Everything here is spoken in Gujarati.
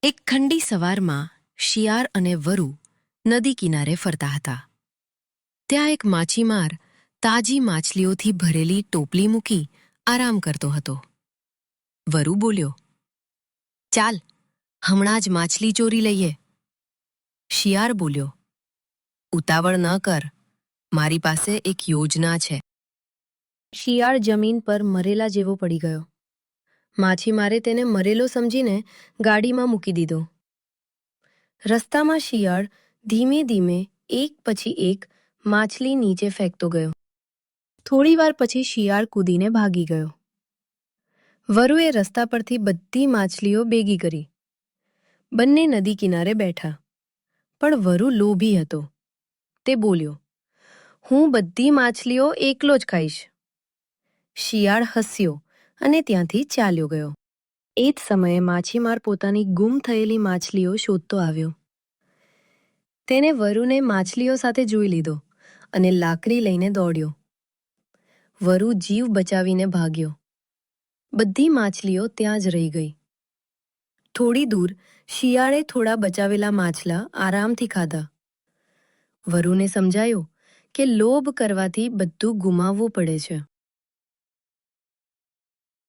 એક ઠંડી સવારમાં શિયાળ અને વરુ નદી કિનારે ફરતા હતા. ત્યાં એક માછીમાર તાજી માછલીઓથી ભરેલી ટોપલી મૂકી આરામ કરતો હતો. વરુ બોલ્યો, ચાલ, હમણાં જ માછલી ચોરી લઈએ. શિયાળ બોલ્યો, ઉતાવળ ન કર, મારી પાસે એક યોજના છે. શિયાળ જમીન પર મરેલા જેવો પડી ગયો. માછીમારે તેને મરેલો સમજીને ગાડીમાં મૂકી દીધો. રસ્તામાં શિયાળ ધીમે ધીમે એક પછી એક માછલી નીચે ફેંકતો ગયો. થોડીવાર પછી શિયાળ કૂદીને ભાગી ગયો. વરુએ રસ્તા પરથી બધી માછલીઓ ભેગી કરી. બંને નદી કિનારે બેઠા. પણ વરુ લોભી હતો. તે બોલ્યો, હું બધી માછલીઓ એકલો જ ખાઈશ. શિયાળ હસ્યો અને ત્યાંથી ચાલ્યો ગયો. એ જ સમયે માછીમાર પોતાની ગુમ થયેલી માછલીઓ શોધતો આવ્યો. તેને વરુને માછલીઓ સાથે જોઈ લીધો અને લાકડી લઈને દોડ્યો. વરુ જીવ બચાવીને ભાગ્યો. બધી માછલીઓ ત્યાં જ રહી ગઈ. થોડી દૂર શિયાળે થોડા બચાવેલા માછલા આરામથી ખાધા. વરુને સમજાયું કે લોભ કરવાથી બધું ગુમાવવું પડે છે.